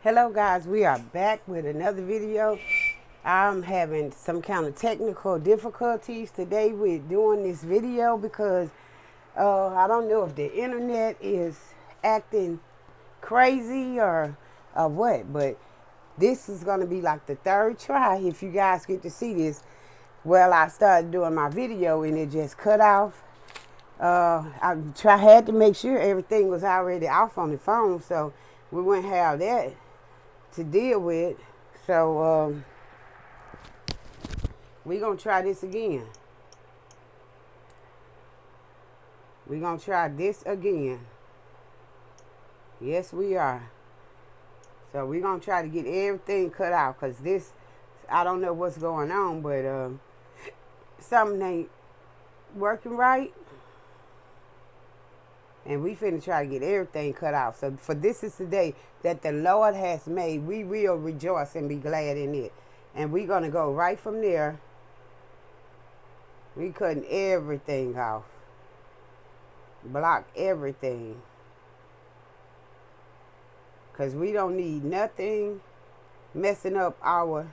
Hello guys, we are back with another video. I'm having some kind of technical difficulties today with doing this video because I don't know if the internet is acting crazy or what, but this is going to be like the third try if you guys get to see this. Well, I started doing my video and it just cut off. Had to make sure everything was already off on the phone, so we wouldn't have that to deal with. So we're going to try this again. We're going to try this again. Yes, we are. So we're going to try to get everything cut out because this, I don't know what's going on, but something ain't working right. And we finna try to get everything cut out. So for this is the day that the Lord has made. We will rejoice and be glad in it. And we're going to go right from there. We cutting everything off. Block everything. Because we don't need nothing messing up our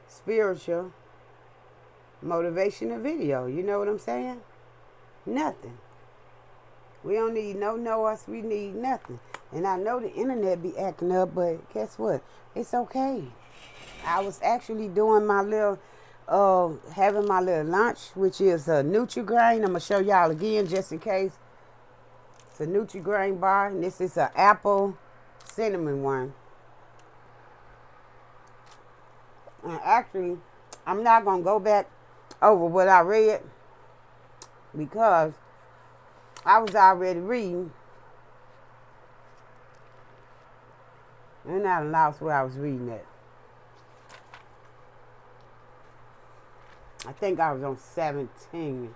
spiritual motivational video. You know what I'm saying? Nothing. We don't need no us. We need nothing. And I know the internet be acting up, but guess what? It's okay. I was actually doing my little, having my little lunch, which is a Nutri-Grain. I'm going to show y'all again just in case. It's a Nutri-Grain bar, and this is an apple cinnamon one. And actually, I'm not going to go back over what I read because I was already reading, and I lost where I was reading at. I think I was on 17.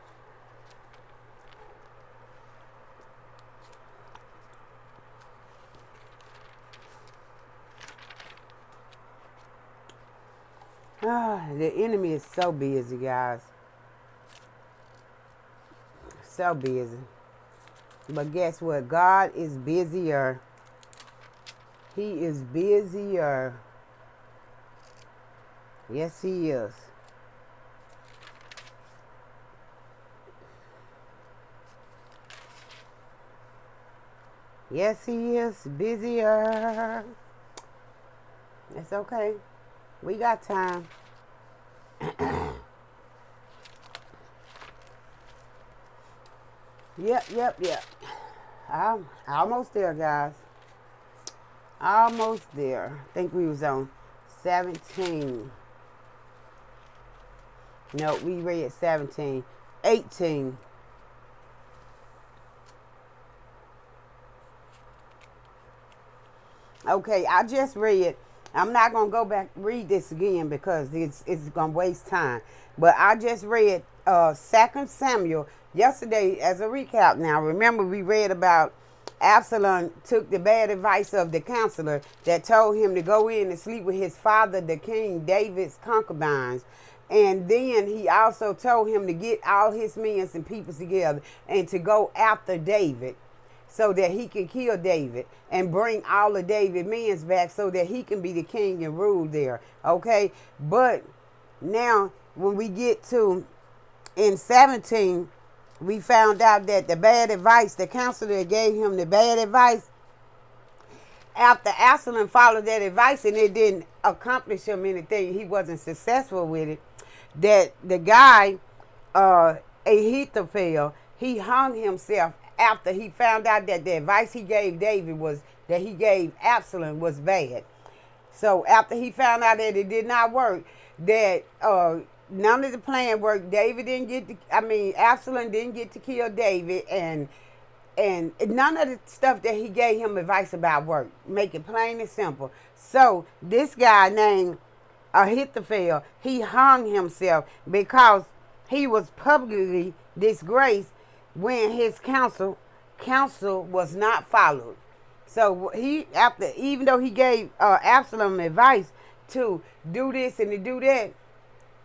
The enemy is so busy, guys. So busy. But guess what? God is busier. He is busier. Yes, he is. Yes, he is busier. It's okay. We got time. Yep. I'm almost there, guys. Almost there. I think we was on 17. No, we read 17. 18. Okay, I just read. I'm not going to go back and read this again because it's going to waste time. But I just read 2 Samuel yesterday as a recap. Now, remember we read about Absalom took the bad advice of the counselor that told him to go in and sleep with his father, the king David's concubines. And then he also told him to get all his men and people together and to go after David so that he can kill David and bring all of David's men back so that he can be the king and rule there. Okay? But now when we get to in 17, we found out that the bad advice, the counselor gave him the bad advice. After Absalom followed that advice and it didn't accomplish him anything, he wasn't successful with it, that the guy, Ahithophel, he hung himself after he found out that the advice he gave David was that he gave Absalom was bad. So after he found out that it did not work, that none of the plan worked, Absalom didn't get to kill David, and none of the stuff that he gave him advice about worked. Make it plain and simple. So this guy named Ahithophel, he hung himself because he was publicly disgraced when his counsel was not followed. So even though he gave Absalom advice to do this and to do that,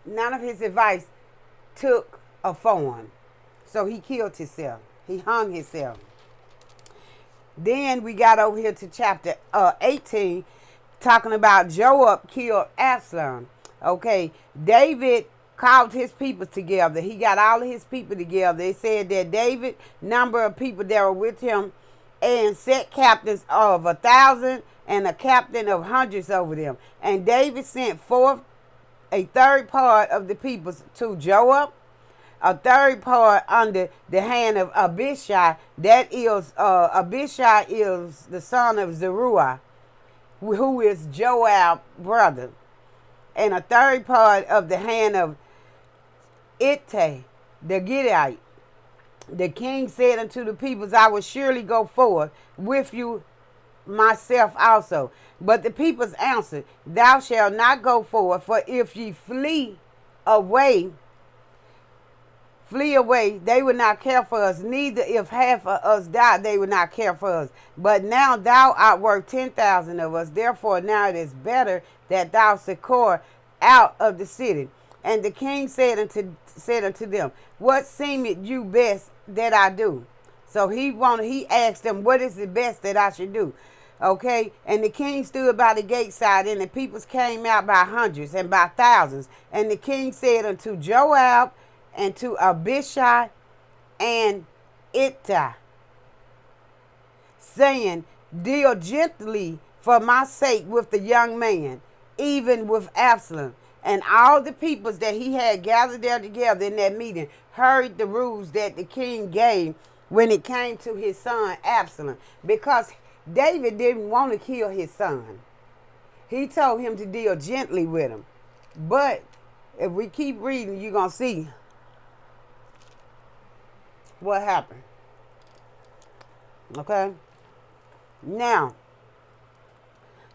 none of his advice took a form. So he killed himself. He hung himself. Then we got over here to chapter 18, talking about Joab killed Absalom. Okay, David called his people together. He got all of his people together. They said that David, number of people that were with him, and set captains of 1,000 and a captain of hundreds over them. And David sent forth a third part of the people to Joab, a third part under the hand of Abishai. That is, Abishai is the son of Zeruiah, who is Joab's brother. And a third part of the hand of Ittai, the Gittite. The king said unto the peoples, I will surely go forth with you myself also. But the peoples answered, Thou shalt not go forth, for if ye flee away, they will not care for us. Neither if half of us die, they will not care for us. But now thou art worth 10,000 of us. Therefore now it is better that thou succor out of the city. And the king said unto them, What seemeth you best that I do? So he asked them, what is the best that I should do? Okay, and the king stood by the gate side, and the peoples came out by hundreds and by thousands. And the king said unto Joab and to Abishai and Ittai, saying, Deal gently for my sake with the young man, even with Absalom. And all the peoples that he had gathered there together in that meeting heard the rules that the king gave when it came to his son Absalom, because David didn't want to kill his son. He told him to deal gently with him. But if we keep reading, you're going to see what happened. Okay? Now,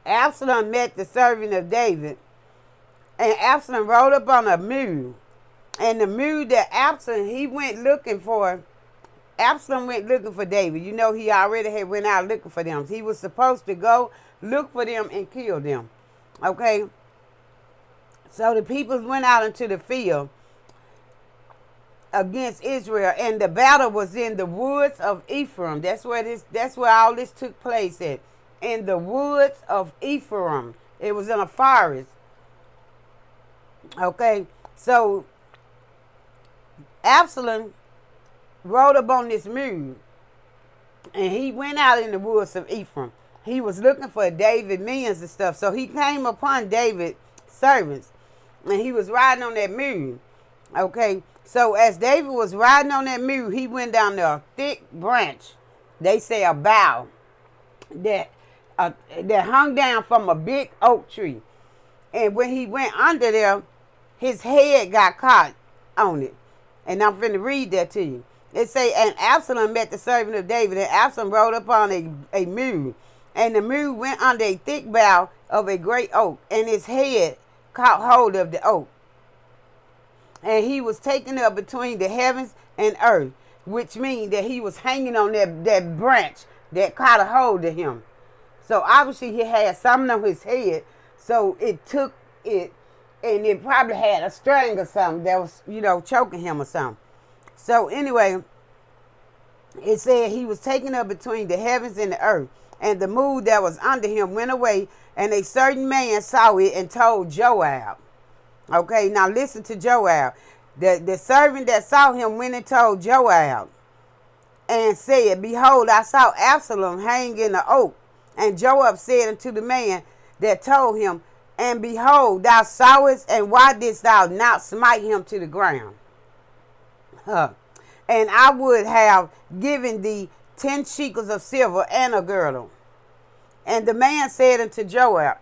Absalom met the servant of David, and Absalom rode up on a mule. And the mule that Absalom went looking for David. You know, he already had went out looking for them. He was supposed to go look for them and kill them. Okay? So the people went out into the field against Israel, and the battle was in the woods of Ephraim. That's where all this took place at. In the woods of Ephraim. It was in a forest. Okay? So Absalom rode up on this mule, and he went out in the woods of Ephraim. He was looking for David minions and stuff. So he came upon David's servants, and he was riding on that mule. Okay, so as David was riding on that mule, he went down to a thick branch. They say a bough that hung down from a big oak tree. And when he went under there, his head got caught on it. And I'm finna read that to you. It say, and Absalom met the servant of David, and Absalom rode upon a mule. And the mule went under a thick bough of a great oak, and his head caught hold of the oak. And he was taken up between the heavens and earth, which means that he was hanging on that branch that caught a hold of him. So obviously he had something on his head, so it took it, and it probably had a string or something that was, choking him or something. So anyway, it said he was taken up between the heavens and the earth, and the mule that was under him went away, and a certain man saw it and told Joab. Okay, now listen to Joab. The servant that saw him went and told Joab and said, Behold, I saw Absalom hang in the oak. And Joab said unto the man that told him, And behold, thou sawest, and why didst thou not smite him to the ground? And I would have given thee 10 shekels of silver and a girdle. And the man said unto Joab,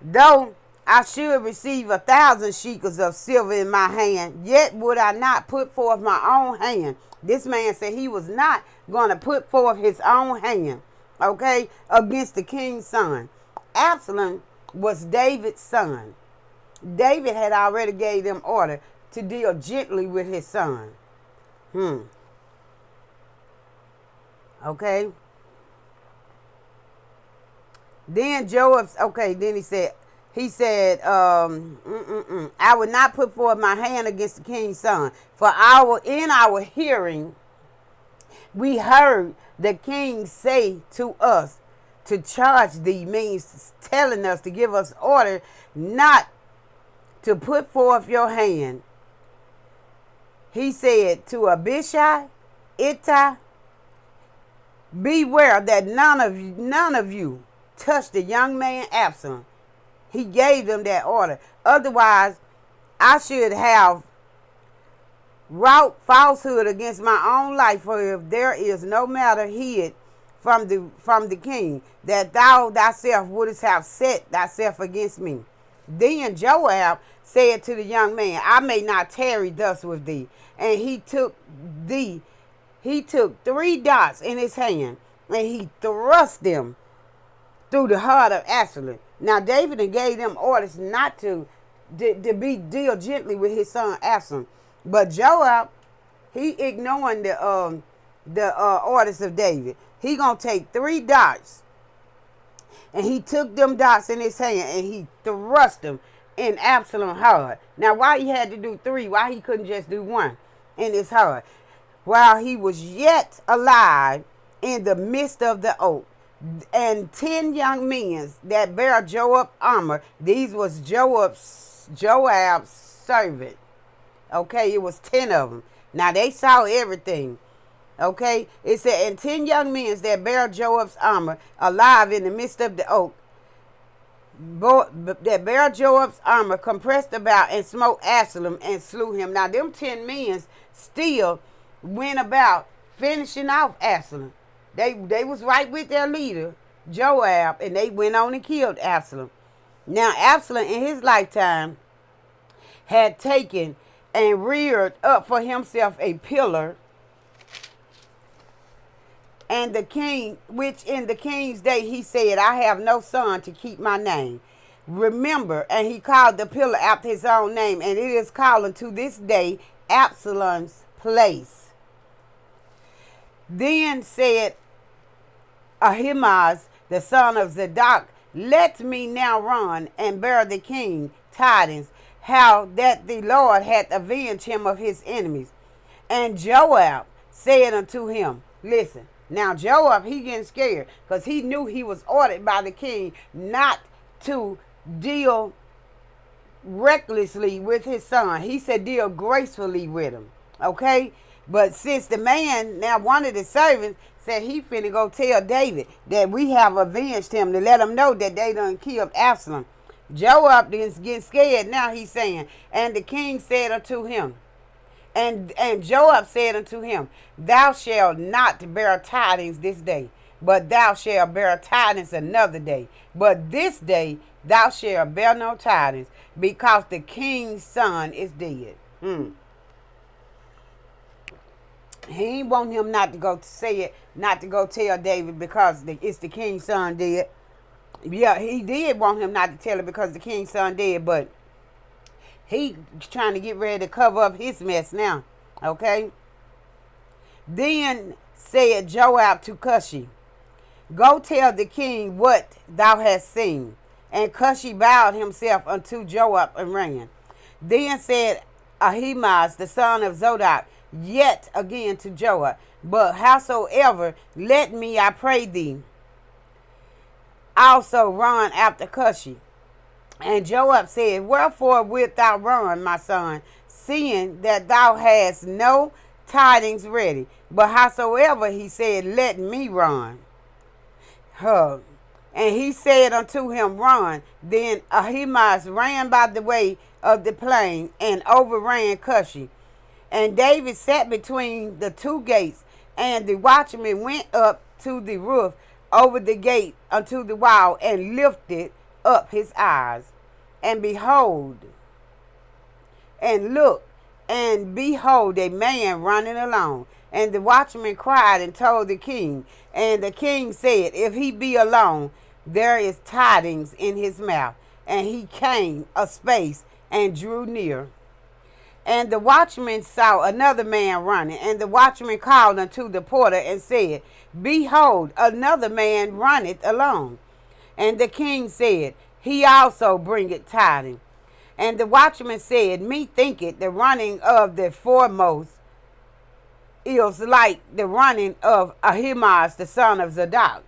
Though I should receive 1,000 shekels of silver in my hand, yet would I not put forth my own hand. This man said he was not going to put forth his own hand, okay, against the king's son. Absalom was David's son. David had already gave them order to deal gently with his son. Okay. Then then he said, I would not put forth my hand against the king's son. For in our hearing, we heard the king say to us, to charge thee means telling us to give us order not to put forth your hand. He said to Abishai, Ittai, beware that none of you touch the young man Absalom. He gave them that order. Otherwise, I should have wrought falsehood against my own life. For if there is no matter hid from the king, that thou thyself wouldest have set thyself against me. Then Joab said to the young man, I may not tarry thus with thee. And he took 3 darts in his hand, and he thrust them through the heart of Absalom. Now David gave them orders not to deal gently with his son Absalom. But Joab, he ignoring the orders of David. He gonna take 3 darts, and he took them darts in his hand, and he thrust them in Absalom's heart. Now, why he had to do 3? Why he couldn't just do 1 in his heart? While he was yet alive in the midst of the oak, and 10 young men that bear Joab's armor. These was Joab's servant. Okay, it was 10 of them. Now they saw everything. Okay, it said, and 10 young men that bear Joab's armor alive in the midst of the oak, that bear Joab's armor, compressed about and smote Absalom and slew him. Now them 10 men still went about finishing off Absalom. They was right with their leader, Joab, and they went on and killed Absalom. Now Absalom in his lifetime had taken and reared up for himself a pillar, and the king, which in the king's day he said, I have no son to keep my name. Remember, and he called the pillar after his own name, and it is called unto this day Absalom's place. Then said Ahimaaz, the son of Zadok, let me now run and bear the king tidings, how that the Lord hath avenged him of his enemies. And Joab said unto him, listen, now Joab, he getting scared because he knew he was ordered by the king not to deal recklessly with his son. He said deal gracefully with him. Okay? But since the man, now one of the servants, said he finna go tell David that we have avenged him, to let him know that they done killed Absalom. Joab is getting scared now. He's saying, and the king said unto him, and Joab said unto him, thou shalt not bear tidings this day, but thou shalt bear tidings another day. But this day thou shalt bear no tidings, because the king's son is dead. He ain't want him not to go say it, not to go tell David because it's the king's son dead. Yeah, he did want him not to tell it because the king's son dead, but he trying to get ready to cover up his mess now. Okay? Then said Joab to Cushi, go tell the king what thou hast seen. And Cushi bowed himself unto Joab and ran. Then said Ahimaaz, the son of Zadok, yet again to Joab, but howsoever, let me, I pray thee, also run after Cushi. And Joab said, wherefore wilt thou run, my son, seeing that thou hast no tidings ready? But howsoever, he said, let me run. And he said unto him, run. Then Ahimaaz ran by the way of the plain and overran Cushi. And David sat between the 2 gates, and the watchman went up to the roof over the gate unto the wall, and lifted up his eyes, and behold, and looked, and behold, a man running along. And the watchman cried and told the king. And the king said, if he be alone, there is tidings in his mouth. And he came a space and drew near. And the watchman saw another man running, and the watchman called unto the porter and said, behold, another man runneth along. And the king said, he also bringeth tidings. And the watchman said, methinketh the running of the foremost is like the running of Ahimaaz the son of Zadok.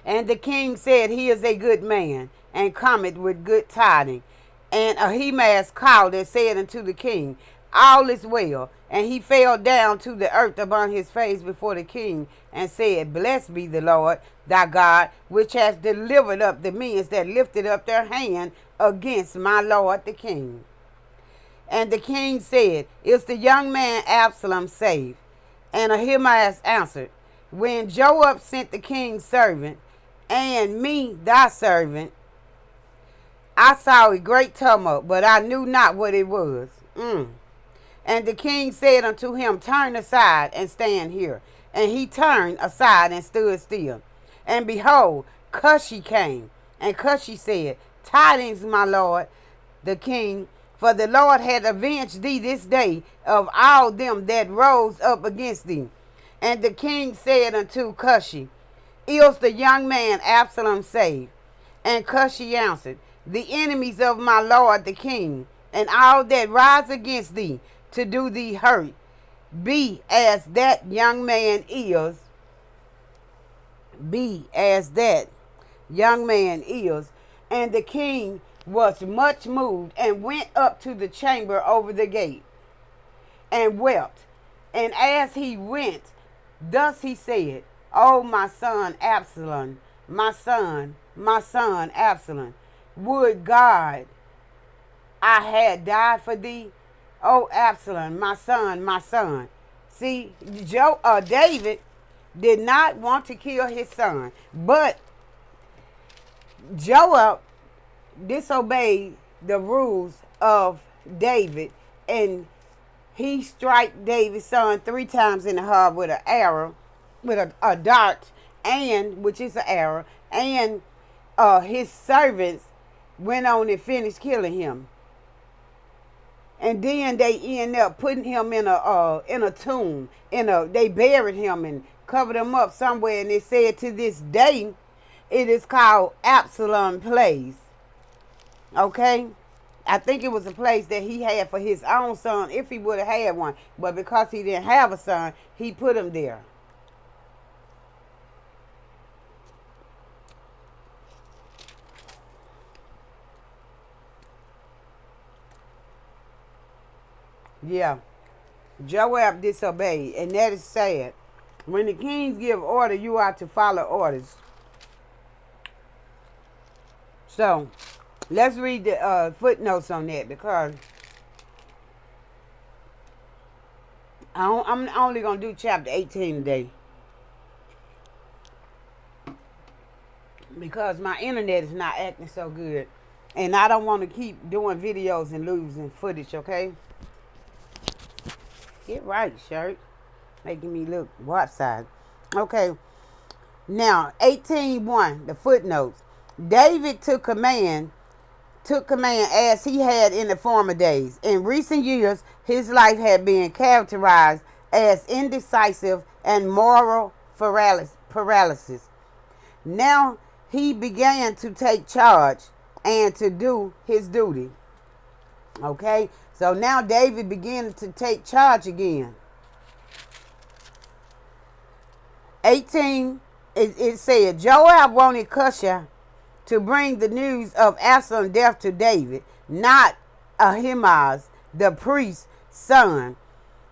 And the king said, he is a good man, and cometh with good tidings. And Ahimaaz called and said unto the king, all is well. And he fell down to the earth upon his face before the king, and said, blessed be the Lord thy God, which has delivered up the men that lifted up their hand against my lord the king. And the king said, is the young man Absalom saved? And Ahimaaz answered, when Joab sent the king's servant, and me thy servant, I saw a great tumult, but I knew not what it was. And the king said unto him, turn aside and stand here. And he turned aside and stood still. And behold, Cushi came. And Cushi said, tidings, my lord, the king, for the Lord hath avenged thee this day of all them that rose up against thee. And the king said unto Cushi, is the young man Absalom saved? And Cushi answered, the enemies of my lord the king, and all that rise against thee to do thee hurt, be as that young man is, be as that young man is. And the king was much moved, and went up to the chamber over the gate, and wept. And as he went, thus he said, O my son Absalom, my son Absalom, would God I had died for thee. O Absalom, my son, my son. See, David did not want to kill his son, but Joab disobeyed the rules of David, and he struck David's son 3 times in the heart with an arrow, with a dart, and which is an arrow, and his servants went on and finished killing him. And then they end up putting him in a tomb. They buried him and covered him up somewhere. And they said to this day, it is called Absalom Place. Okay? I think it was a place that he had for his own son if he would have had one. But because he didn't have a son, he put him there. Yeah. Joab disobeyed, and that is sad. When the kings give order, you are to follow orders. So, let's read the footnotes on that, because I'm only going to do chapter 18 today. Because my internet is not acting so good. And I don't want to keep doing videos and losing footage, okay? Get right, shirt. Making me look lopsided. Okay. Now, 18:1, the footnotes. David took command as he had in the former days. In recent years, his life had been characterized as indecisive and moral paralysis. Now he began to take charge and to do his duty. Okay, so now David began to take charge again. 18, it said, Joab wanted Cushi to bring the news of Absalom's death to David, not Ahimaaz, the priest's son.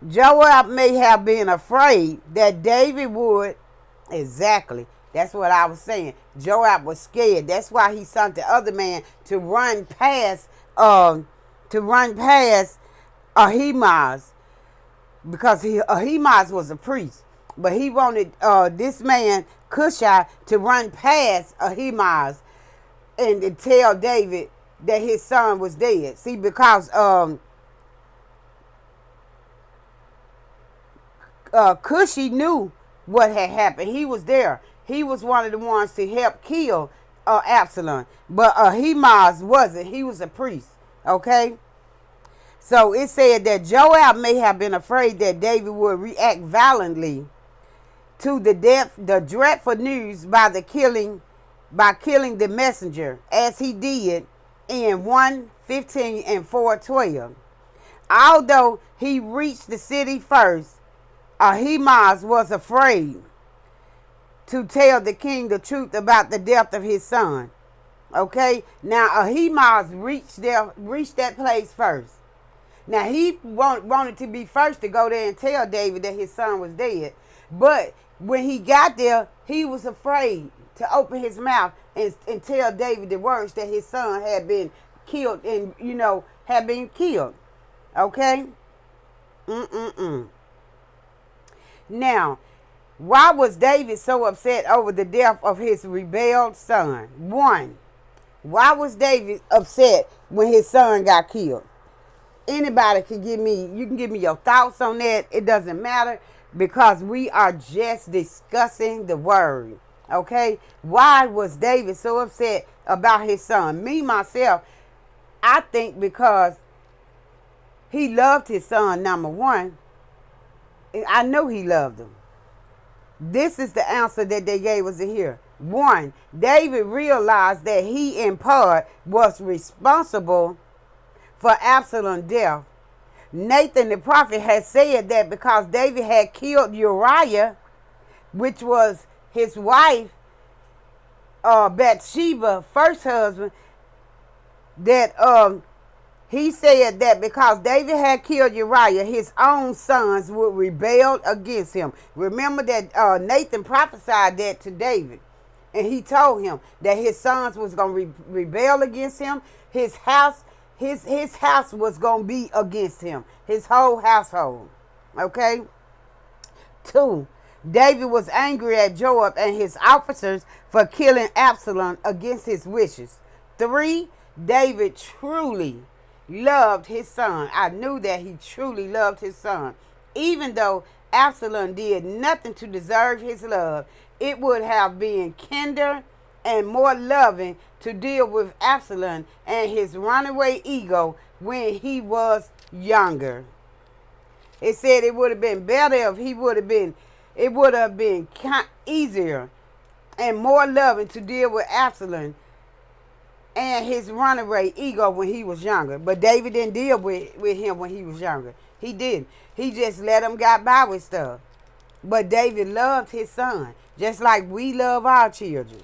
Joab may have been afraid that David would, exactly, that's what I was saying. Joab was scared. That's why he sent the other man to run past Ahimaaz, because Ahimaaz was a priest. But he wanted this man, Cushi, to run past Ahimaaz and to tell David that his son was dead. See, because Cushi knew what had happened. He was there. He was one of the ones to help kill Absalom. But Ahimaaz wasn't. He was a priest. Okay? So it said that Joab may have been afraid that David would react violently to the dreadful news by killing the messenger, as he did in 1:15 and 4:12. Although he reached the city first, Ahimaaz was afraid to tell the king the truth about the death of his son. Okay, now Ahimaaz reached that place first. Now he wanted to be first to go there and tell David that his son was dead. But when he got there, he was afraid to open his mouth and tell David the words that his son had been killed and, had been killed. Okay? Now, why was David so upset over the death of his rebelled son? One, why was David upset when his son got killed? Anybody you can give me your thoughts on that. It doesn't matter because we are just discussing the word. Okay? Why was David so upset about his son? Me, myself, I think because he loved his son, number one. I know he loved him. This is the answer that they gave us here. One, David realized that he in part was responsible for Absalom's death. Nathan the prophet had said that because David had killed Uriah, which was his wife, Bathsheba, first husband, that he said that because David had killed Uriah, his own sons would rebel against him. Remember that Nathan prophesied that to David. And he told him that his sons was going to rebel against him. His house was going to be against him. His whole household. Okay? 2, David was angry at Joab and his officers for killing Absalom against his wishes. 3, David truly loved his son. I knew that he truly loved his son. Even though Absalom did nothing to deserve his love, it would have been kinder and more loving to deal with Absalom and his runaway ego when he was younger. It said it would have been better if it would have been easier and more loving to deal with Absalom and his runaway ego when he was younger. But David didn't deal with him when he was younger. He didn't. He just let him get by with stuff. But David loved his son, just like we love our children.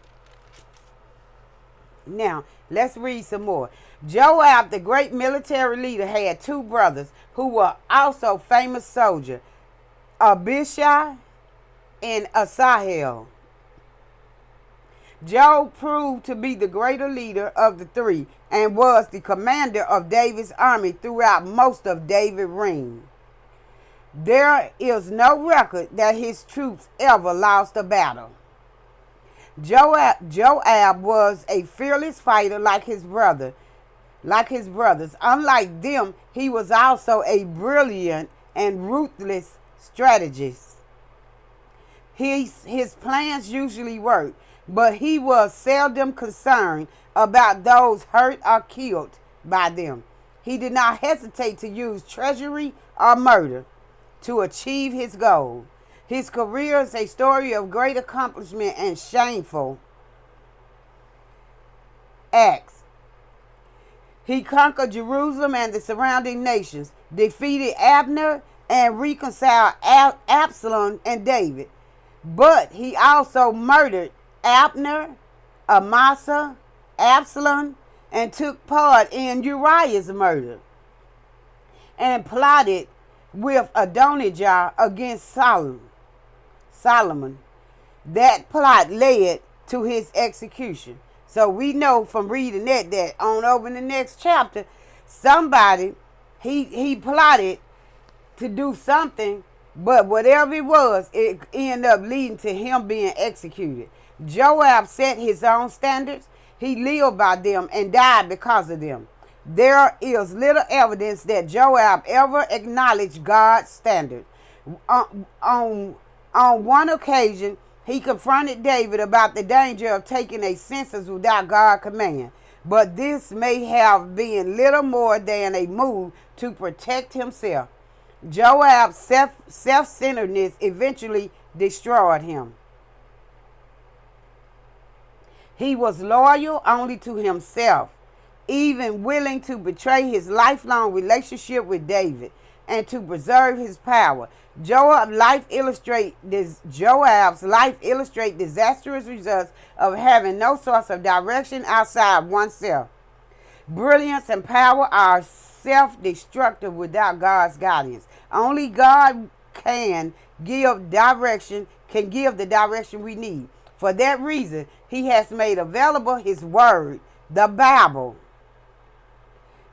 Now, let's read some more. Joab, the great military leader, had 2 brothers who were also famous soldiers, Abishai and Asahel. Joab proved to be the greater leader of the 3 and was the commander of David's army throughout most of David's reign. There is no record that his troops ever lost a battle. Joab was a fearless fighter like his brothers. Unlike them, he was also a brilliant and ruthless strategist. His plans usually worked, but he was seldom concerned about those hurt or killed by them. He did not hesitate to use treachery or murder to achieve his goal. His career is a story of great accomplishment and shameful acts. He conquered Jerusalem and the surrounding nations, defeated Abner, and reconciled Absalom and David. But he also murdered Abner, Amasa, Absalom, and took part in Uriah's murder, and plotted with Adonijah against Solomon. That plot led to his execution. So we know from reading that on over in the next chapter, somebody, he plotted to do something, but whatever it was, it ended up leading to him being executed. Joab set his own standards. He lived by them and died because of them. There is little evidence that Joab ever acknowledged God's standard. On one occasion, he confronted David about the danger of taking a census without God's command. But this may have been little more than a move to protect himself. Joab's self-centeredness eventually destroyed him. He was loyal only to himself, even willing to betray his lifelong relationship with David and to preserve his power. Joab's life illustrate disastrous results of having no source of direction outside oneself. Brilliance and power are self-destructive without God's guidance. Only God can give the direction we need. For that reason, he has made available his word, the Bible,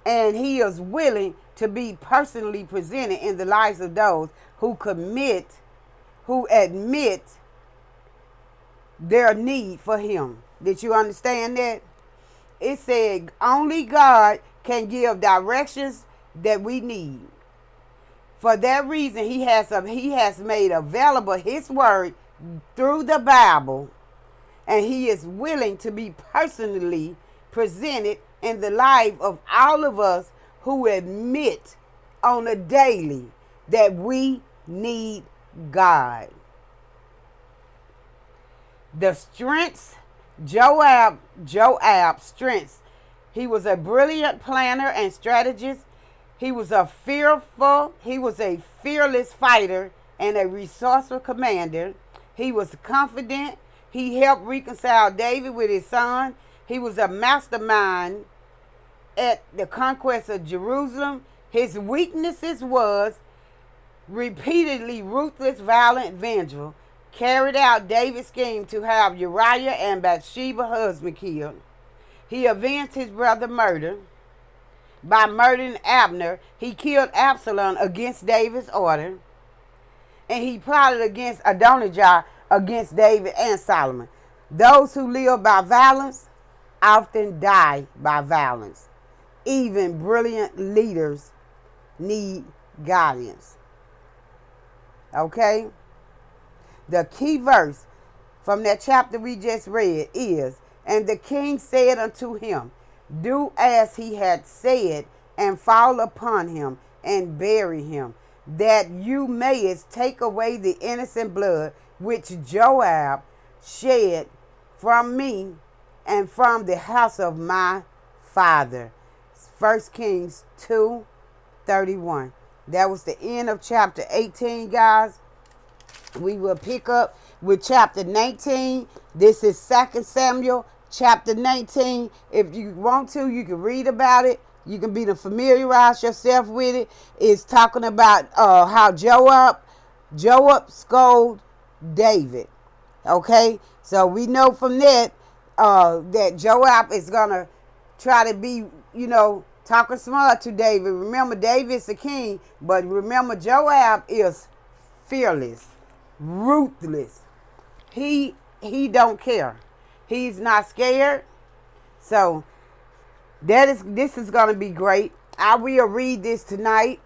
and he is willing to be personally presented in the lives of those who admit their need for him. Did you understand that? It said only God can give directions that we need. For that reason, he has made available his word through the Bible, and he is willing to be personally presented in the life of all of us who admit on a daily that we need God. The strengths, Joab's strengths. He was a brilliant planner and strategist. He was a fearless fighter and a resourceful commander. He was confident. He helped reconcile David with his son. He was a mastermind at the conquest of Jerusalem. His weaknesses was repeatedly ruthless, violent, vengeful. Carried out David's scheme to have Uriah and Bathsheba's husband killed. He avenged his brother's murder by murdering Abner. He killed Absalom against David's order. And he plotted against Adonijah against David and Solomon. Those who live by violence often die by violence. Even brilliant leaders need guidance. Okay? The key verse from that chapter we just read is, and the king said unto him, do as he had said, and fall upon him, and bury him, that you mayest take away the innocent blood which Joab shed from me and from the house of my father. 1 Kings 2:31. That was the end of chapter 18, guys. We will pick up with chapter 19. This is 2 Samuel chapter 19. If you want to, you can read about it. You can familiarize yourself with it. It's talking about how Joab scolded David. Okay? So we know from that that Joab is going to try to be, talking smart to David. Remember, David's the king, but remember, Joab is fearless, ruthless. He don't care. He's not scared. So this is going to be great. I will read this tonight,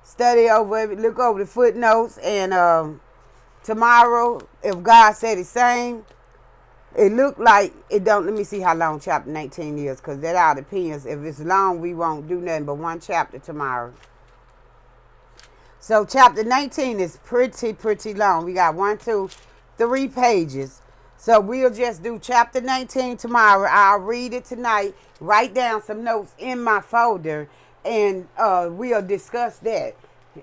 study over it, look over the footnotes, and tomorrow, if God said the same, it looked like it don't. Let me see how long chapter 19 is, because that all depends. If it's long, we won't do nothing but one chapter tomorrow. So chapter 19 is pretty long. We got 1, 2, 3 pages. So we'll just do chapter 19 tomorrow. I'll read it tonight, write down some notes in my folder, and we'll discuss that.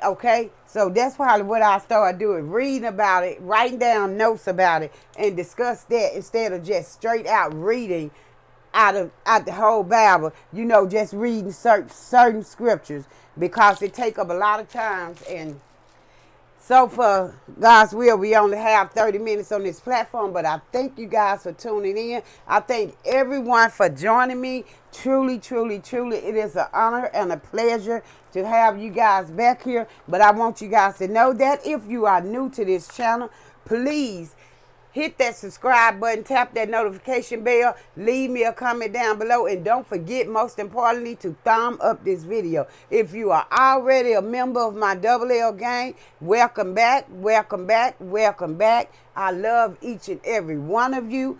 Okay? So that's probably what I started doing, reading about it, writing down notes about it, and discuss that instead of just straight out reading out the whole Bible, just reading certain scriptures, because it take up a lot of times. And so for God's will, we only have 30 minutes on this platform, but I thank you guys for tuning in. I thank everyone for joining me. Truly, truly, truly, it is an honor and a pleasure to have you guys back here. But I want you guys to know that if you are new to this channel, please hit that subscribe button, tap that notification bell, leave me a comment down below, and don't forget, most importantly, to thumb up this video. If you are already a member of my Double L gang, welcome back, welcome back, welcome back. I love each and every one of you.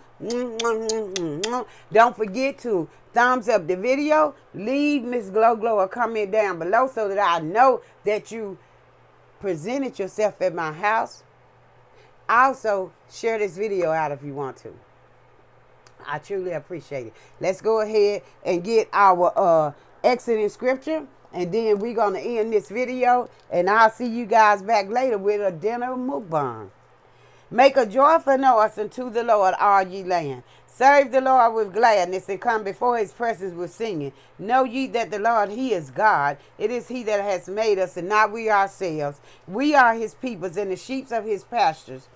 Don't forget to thumbs up the video, leave Mz.gloglo a comment down below so that I know that you presented yourself at my house. Also, share this video out if you want to. I truly appreciate it. Let's go ahead and get our excellent scripture. And then we're going to end this video, and I'll see you guys back later with a dinner mukbang. Make a joyful noise unto the Lord, all ye land. Serve the Lord with gladness and come before his presence with singing. Know ye that the Lord, he is God. It is he that has made us and not we ourselves. We are his peoples and the sheep of his pastures.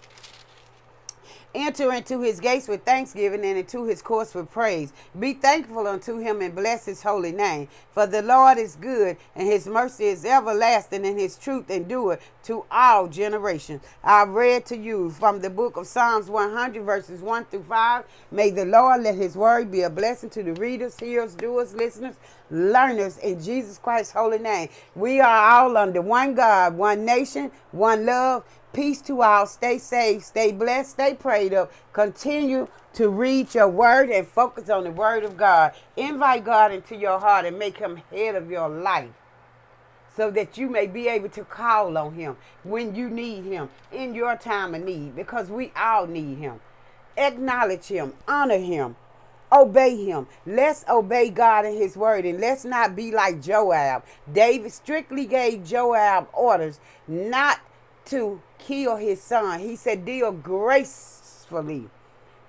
Enter into his gates with thanksgiving and into his courts with praise. Be thankful unto him and bless his holy name. For the Lord is good, and his mercy is everlasting, and his truth endureth to all generations. I read to you from the book of Psalms 100, verses 1 through 5. May the Lord let his word be a blessing to the readers, hearers, doers, listeners, learners, in Jesus Christ's holy name. We are all under one God, one nation, one love. Peace to all. Stay safe, stay blessed, stay prayed up. Continue to read your word and focus on the word of God. Invite God into your heart and make him head of your life so that you may be able to call on him when you need him in your time of need, because we all need him. Acknowledge him, honor him, obey him. Let's obey God and his word, and let's not be like Joab. David strictly gave Joab orders not to kill his son. He said deal gracefully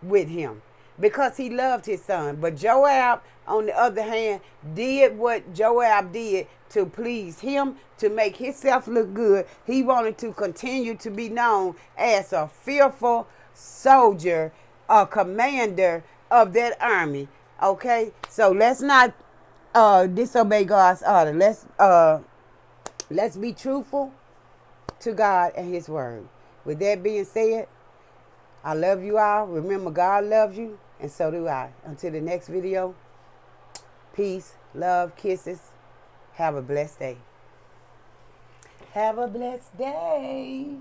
with him because he loved his son. But Joab, on the other hand, did what Joab did to please him, to make himself look good. He wanted to continue to be known as a fearful soldier, a commander of that army. Okay, so let's not disobey God's order. Let's be truthful to God and his word. With that being said, I love you all. Remember, God loves you, and so do I. Until the next video, peace, love, kisses. Have a blessed day. Have a blessed day.